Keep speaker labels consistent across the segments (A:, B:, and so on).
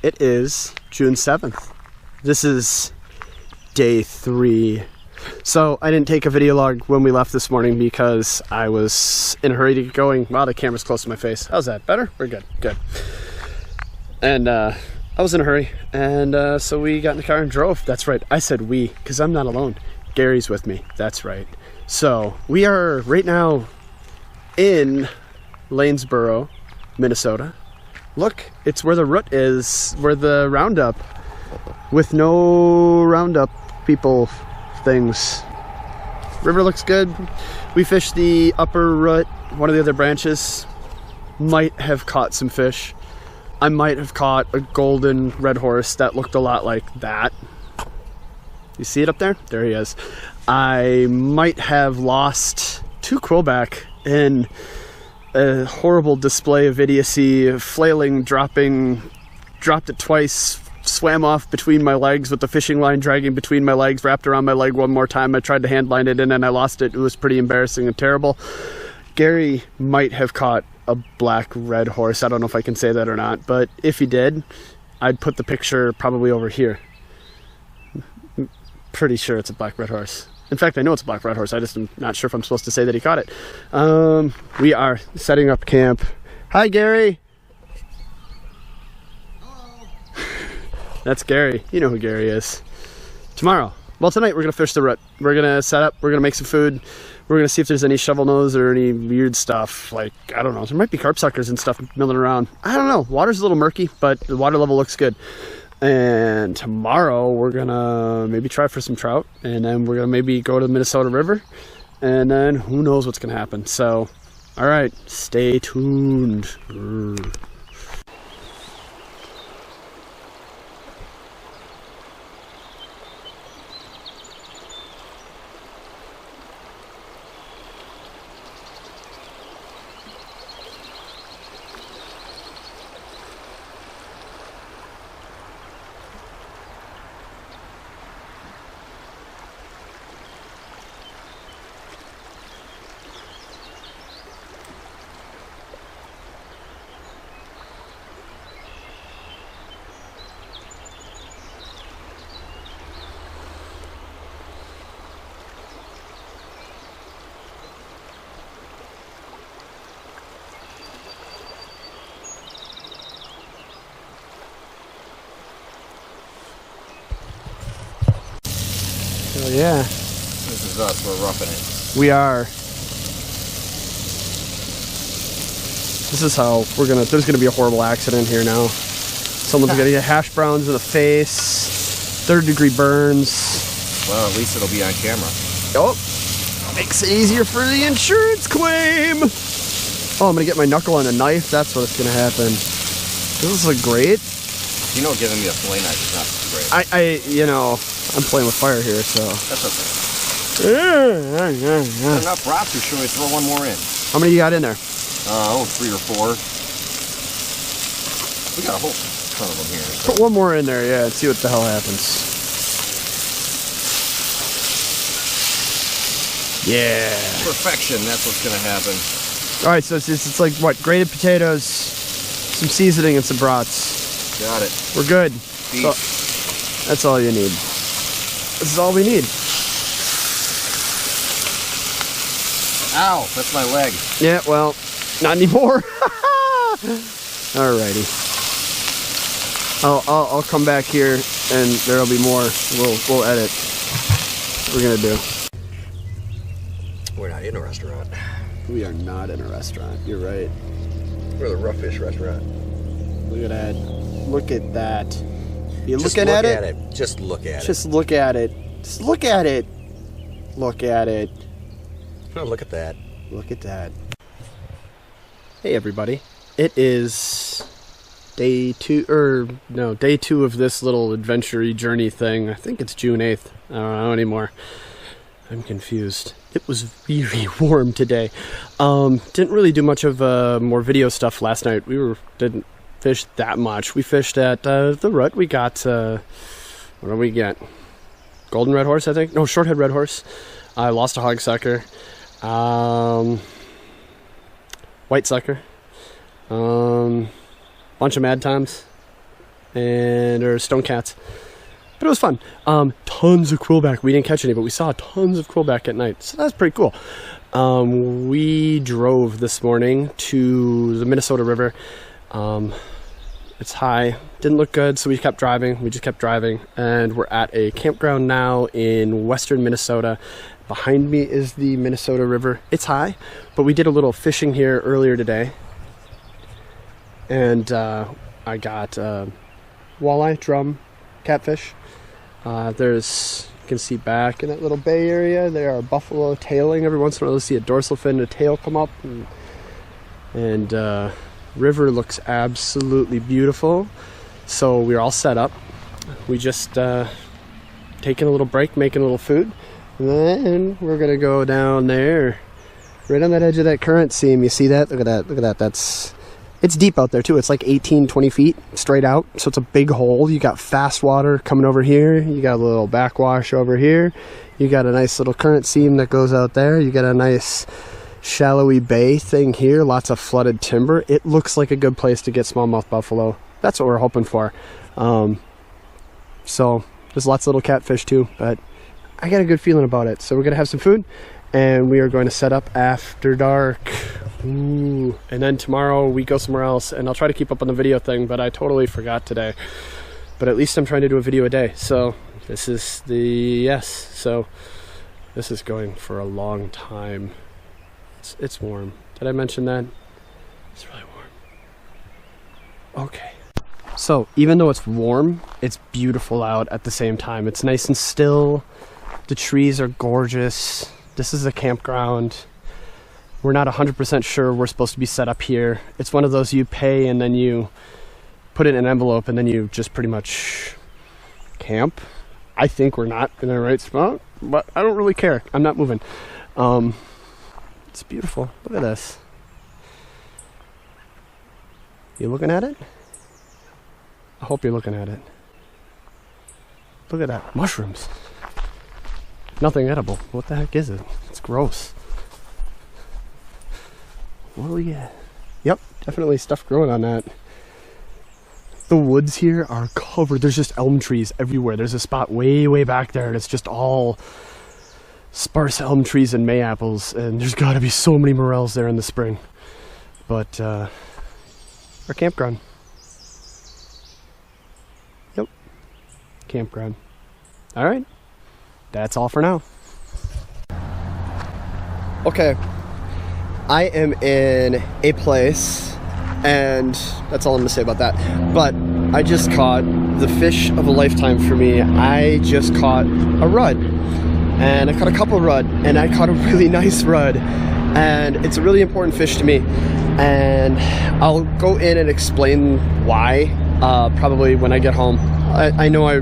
A: It is June 7th. This is day 3. So I didn't take a video log when we left this morning because I was in a hurry to get going. Wow, the camera's close to my face. How's that? Better? We're good. Good. And I was in a hurry, and so we got in the car and drove. That's right. I said we, because I'm not alone. Gary's with me. That's right. So we are right now in Lanesboro, Minnesota. Look, it's where the root is, where the roundup, with no roundup people things. River looks good. We fished the upper root, one of the other branches. Might have caught some fish. I might have caught a golden red horse that looked a lot like that. You see it up there? There he is. I might have lost 2 quillback in a horrible display of idiocy, flailing, dropped it twice, swam off between my legs with the fishing line dragging between my legs, wrapped around my leg one more time. I tried to hand line it in and I lost it. It was pretty embarrassing and terrible. Gary might have caught a black red horse. I don't know if I can say that or not, but if he did, I'd put the picture probably over here. Pretty sure it's a black red horse. In fact, I know it's a black red horse. I just am not sure if I'm supposed to say that he caught it. We are setting up camp. Hi, Gary.
B: Hello.
A: That's Gary. You know who Gary is. Tomorrow. Well, tonight we're going to fish the rut. We're going to set up. We're going to make some food. We're going to see if there's any shovel nose or any weird stuff. Like, I don't know. There might be carp suckers and stuff milling around. I don't know. Water's a little murky, but the water level looks good. And tomorrow we're gonna maybe try for some trout, and then we're gonna maybe go to the Minnesota River, and then who knows what's gonna happen. So, all right, stay tuned. Oh yeah.
B: This is us, we're roughing it.
A: We are. This is how we're gonna, there's gonna be a horrible accident here now. Someone's gonna get hash browns in the face, 3rd-degree burns.
B: Well, at least it'll be on camera.
A: Oh, makes it easier for the insurance claim. Oh, I'm gonna get my knuckle on a knife. That's what's gonna happen. This is great.
B: You know, giving me a fillet knife is not great.
A: You know, I'm playing with fire here, so.
B: That's okay. Enough rods, or should we throw one more in?
A: How many you got in there?
B: 3 or 4. We got a whole ton of them here. So.
A: Put one more in there, yeah, and see what the hell happens. Yeah.
B: Perfection, that's what's gonna happen.
A: All right, so it's like what? Grated potatoes, some seasoning, and some brats.
B: Got it.
A: We're good.
B: Beef.
A: So, that's all you need. This is all we need.
B: Ow, that's my leg.
A: Yeah, well, not anymore. Alrighty. I'll come back here and there'll be more. We'll edit. What we're gonna do.
B: We're not in a restaurant.
A: We are not in a restaurant. You're right.
B: We're the Rough Fish restaurant.
A: Look at that. Look at that. You
B: Just
A: looking
B: look
A: at it?
B: Just look at it.
A: Just look at it. Just look at it. Look at it.
B: Oh, look at that.
A: Look at that. Hey everybody. It is day 2 of this little adventure-y journey thing. I think it's June 8th. I don't know anymore. I'm confused. It was really warm today. Didn't really do much of more video stuff last night. Didn't fish that much. We fished at the rut. We got what did we get? Golden red horse, I think. No, shorthead red horse. I lost a hog sucker. White sucker. Bunch of mad toms. or stone cats. But it was fun. Tons of quillback. We didn't catch any, but we saw tons of quillback at night. So that's pretty cool. We drove this morning to the Minnesota River. It's high. Didn't look good, so we kept driving. We just kept driving. And we're at a campground now in western Minnesota. Behind me is the Minnesota River. It's high, but we did a little fishing here earlier today. And I got walleye, drum, catfish. There's, you can see back in that little bay area, there are buffalo tailing. Every once in a while you'll see a dorsal fin and a tail come up. And river looks absolutely beautiful. So we're all set up. We just taking a little break, making a little food. And then we're gonna go down there, right on that edge of that current seam. You see that? Look at that, look at that. It's deep out there too. It's like 18-20 feet straight out, so it's a big hole. You got fast water coming over here, you got a little backwash over here, you got a nice little current seam that goes out there, you got a nice shallowy bay thing here, lots of flooded timber. It looks like a good place to get smallmouth buffalo. That's what we're hoping for. So there's lots of little catfish too, but I got a good feeling about it. So we're gonna have some food and we are going to set up after dark. Ooh. And then tomorrow we go somewhere else, and I'll try to keep up on the video thing, but I totally forgot today. But at least I'm trying to do a video a day. So this is so this is going for a long time. It's warm. Did I mention that? It's really warm. Okay. So even though it's warm, it's beautiful out at the same time. It's nice and still. The trees are gorgeous. This is a campground. We're not 100% sure we're supposed to be set up here. It's one of those you pay and then you put it in an envelope and then you just pretty much camp. I think we're not in the right spot, but I don't really care. I'm not moving. It's beautiful. Look at this. You looking at it? I hope you're looking at it. Look at that. Mushrooms. Nothing edible. What the heck is it? It's gross. Oh yeah. Yep, definitely stuff growing on that. The woods here are covered. There's just elm trees everywhere. There's a spot way back there and it's just all sparse elm trees and mayaples, and there's got to be so many morels there in the spring. But our campground. Yep, campground. All right, that's all for now. Okay, I am in a place, and that's all I'm gonna say about that. But I just caught the fish of a lifetime for me. I just caught a rudd. And I caught a couple of rudd, and I caught a really nice rudd, and it's a really important fish to me, and I'll go in and explain why probably when I get home. I know I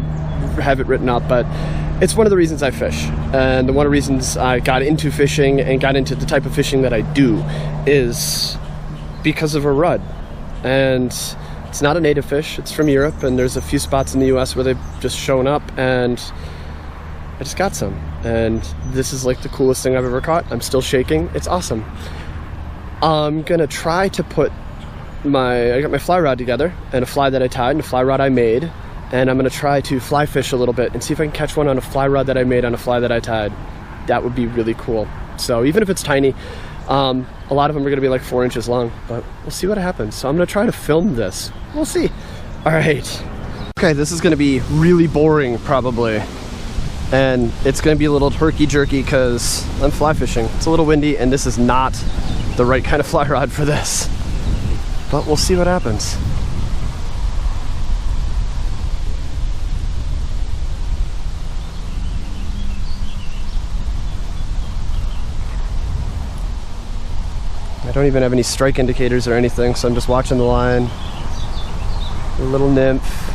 A: have it written up, but it's one of the reasons I fish, and one of the reasons I got into fishing and got into the type of fishing that I do is because of a rudd. And it's not a native fish, it's from Europe, and there's a few spots in the US where they've just shown up, and I just got some, and this is like the coolest thing I've ever caught. I'm still shaking. It's awesome. I'm gonna try to put I got my fly rod together and a fly that I tied and a fly rod I made, and I'm gonna try to fly fish a little bit and see if I can catch one on a fly rod that I made on a fly that I tied. That would be really cool. So even if it's tiny, a lot of them are gonna be like 4 inches long, but we'll see what happens. So I'm gonna try to film this. We'll see. All right. Okay, this is gonna be really boring probably. And it's going to be a little herky-jerky because I'm fly fishing. It's a little windy, and this is not the right kind of fly rod for this. But we'll see what happens. I don't even have any strike indicators or anything, so I'm just watching the line. A little nymph.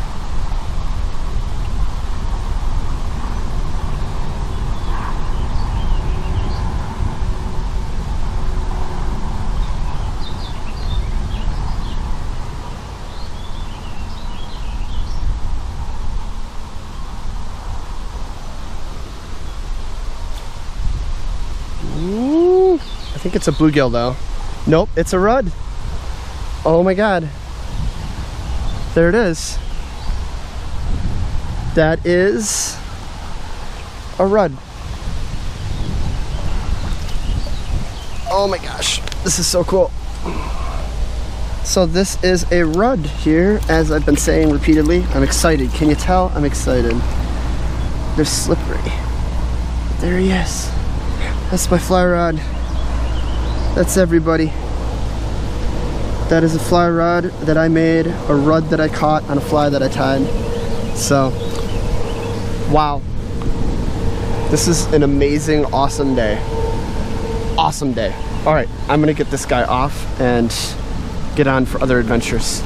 A: I think it's a bluegill though. Nope, it's a rudd. Oh my god. There it is. That is a rudd. Oh my gosh, this is so cool. So this is a rudd here, as I've been saying repeatedly. I'm excited. Can you tell? I'm excited. They're slippery. There he is. That's my fly rod. That's everybody. That is a fly rod that I made, a rudd that I caught on a fly that I tied. So, wow. This is an amazing, awesome day. Awesome day. All right, I'm gonna get this guy off and get on for other adventures.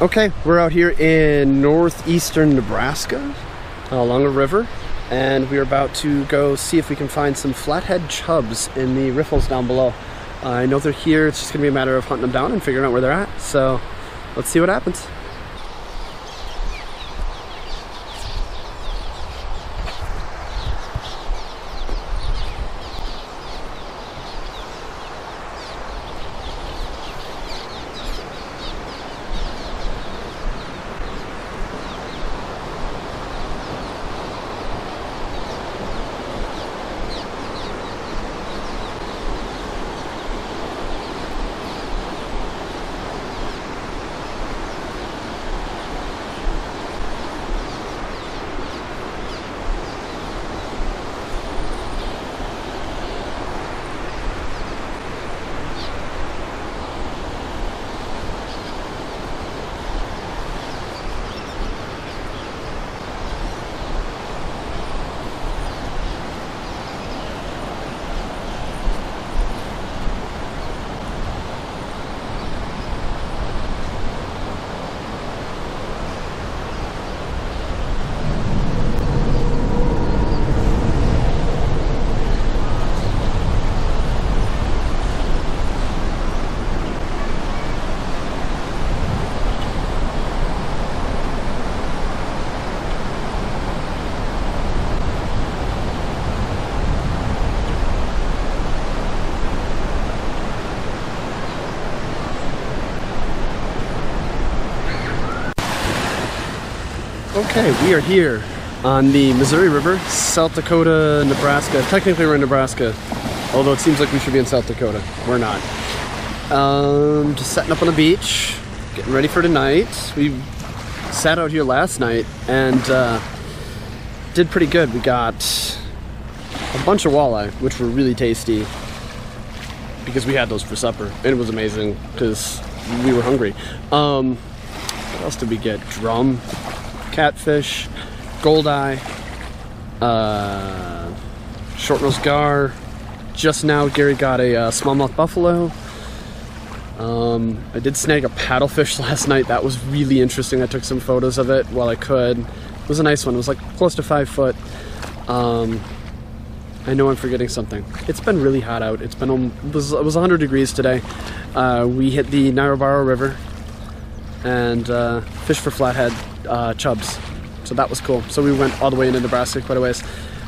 A: Okay, we're out here in northeastern Nebraska along a river, and we're about to go see if we can find some flathead chubs in the riffles down below. I know they're here. It's just gonna be a matter of hunting them down and figuring out where they're at. So let's see what happens. Okay, we are here on the Missouri River, South Dakota, Nebraska. Technically we're in Nebraska, although it seems like we should be in South Dakota. We're not. Just setting up on the beach, getting ready for tonight. We sat out here last night and did pretty good. We got a bunch of walleye, which were really tasty because we had those for supper. And it was amazing because we were hungry. What else did we get? Drum, catfish, goldeye, short-nosed gar. Just now Gary got a smallmouth buffalo. I did snag a paddlefish last night. That was really interesting. I took some photos of it while I could. It was a nice one. It was like close to 5 foot. I know I'm forgetting something. It's been really hot out. It was 100 degrees today. We hit the Niobrara River and fished for flathead chubs. So that was cool. So we went all the way into Nebraska quite a ways.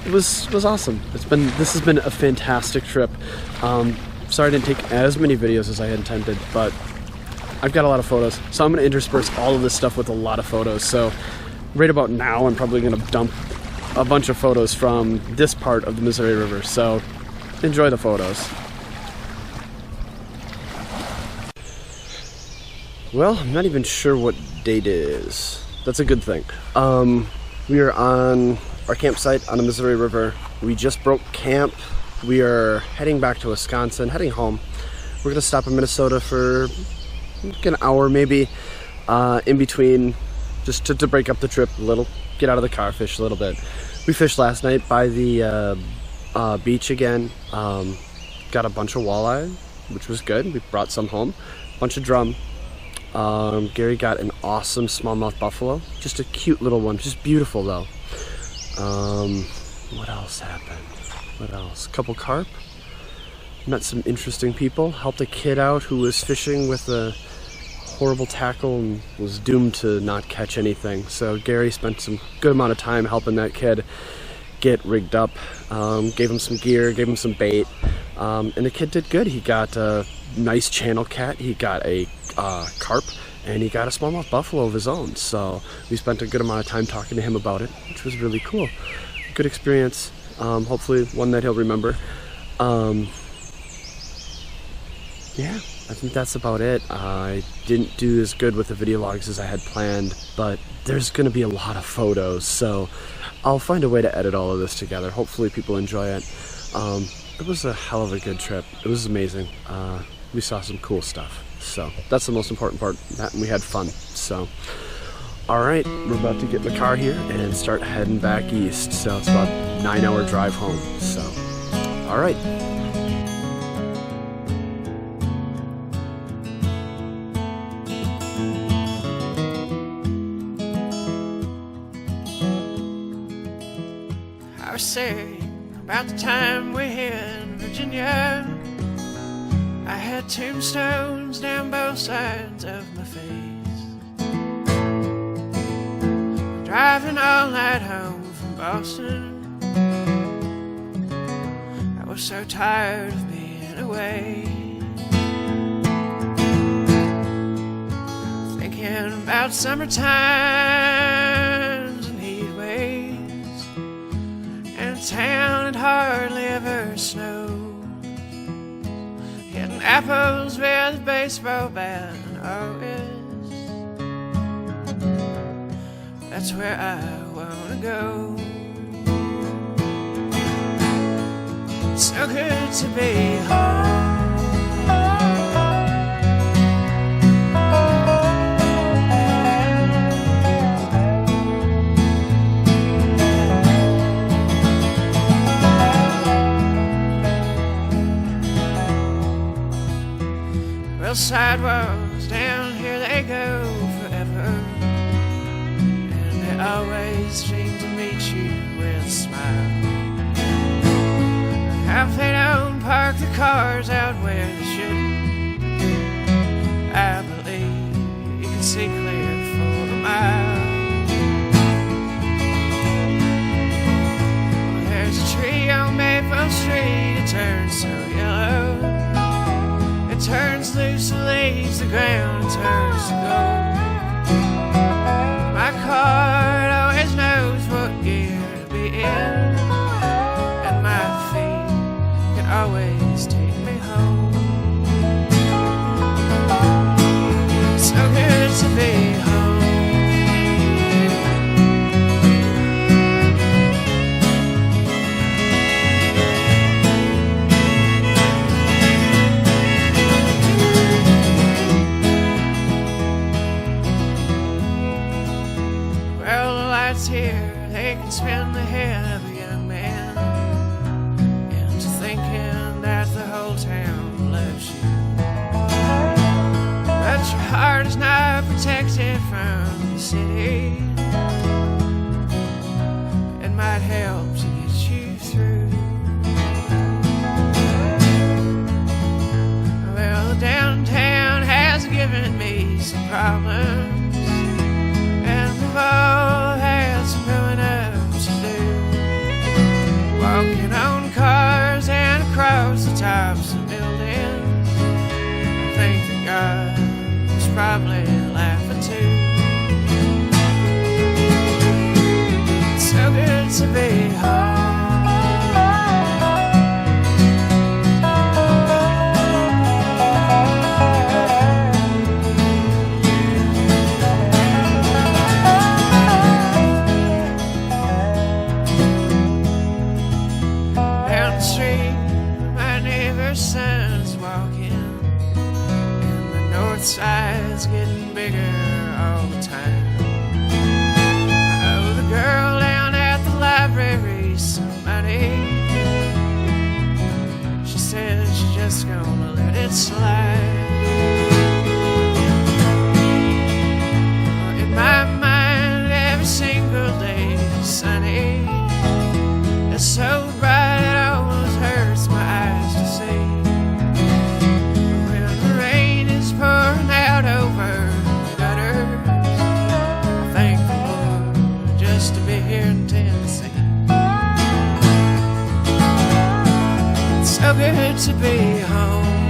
A: It was awesome. This has been a fantastic trip. Sorry I didn't take as many videos as I had intended, but I've got a lot of photos. So I'm going to intersperse all of this stuff with a lot of photos. So right about now, I'm probably going to dump a bunch of photos from this part of the Missouri River. So enjoy the photos. Well, I'm not even sure what date it is. That's a good thing. We are on our campsite on the Missouri River. We just broke camp. We are heading back to Wisconsin, heading home. We're gonna stop in Minnesota for like an hour maybe, in between, just to break up the trip a little, get out of the car, fish a little bit. We fished last night by the beach again. Got a bunch of walleye, which was good. We brought some home, bunch of drum. Gary got an awesome smallmouth buffalo, just a cute little one, just beautiful though. What else happened? What else? A couple carp. Met some interesting people. Helped a kid out who was fishing with a horrible tackle and was doomed to not catch anything. So Gary spent some good amount of time helping that kid get rigged up. Gave him some gear, gave him some bait, and the kid did good. He got a nice channel cat. He got a carp, and he got a smallmouth buffalo of his own. So we spent a good amount of time talking to him about it, which was really cool. Good experience. Hopefully one that he'll remember. Yeah, I think that's about it. I didn't do as good with the video logs as I had planned, but there's going to be a lot of photos, so I'll find a way to edit all of this together. Hopefully people enjoy it. It was a hell of a good trip. It was amazing. We saw some cool stuff, so that's the most important part, and we had fun. So, all right, we're about to get in the car here and start heading back east. So it's about a 9-hour drive home. So, all right.
C: I was saying about the time we hit Virginia. I had tombstones down both sides of my face. Driving all night home from Boston, I was so tired of being away. Thinking about summer times and heat waves, and town had hardly ever snowed. Hitting apples with a baseball bat always. That's where I wanna go. It's so good to be home. Sidewalks down here, they go forever, and they always seem to meet you with a smile. Half they don't park the cars out where they shouldn't. I believe you can see clear for a mile. Well, there's a tree on Maple Street, it turns so yellow. It turns loose and leaves the ground and turns to gold. My card always knows what gear to be in, and my feet can always take me home. It's so good to be home. Here, they can spin the head of a young man into thinking that the whole town loves you. But your heart is not protected from the city. It might help to get you through. Well, the downtown has given me some problems, and we've all had some growing up to do. Walking on cars and across the tops of buildings, I think that God was probably laughing too. It's so good to be home. Son's walking, and the north side's getting bigger all the time. Oh, the girl down at the library's somebody. She says she's just gonna let it slide. In my mind, every single day is sunny. It's so bright it almost hurts my eyes to see. When the rain is pouring out over the gutters, I thank the Lord just to be here in Tennessee. It's so good to be home.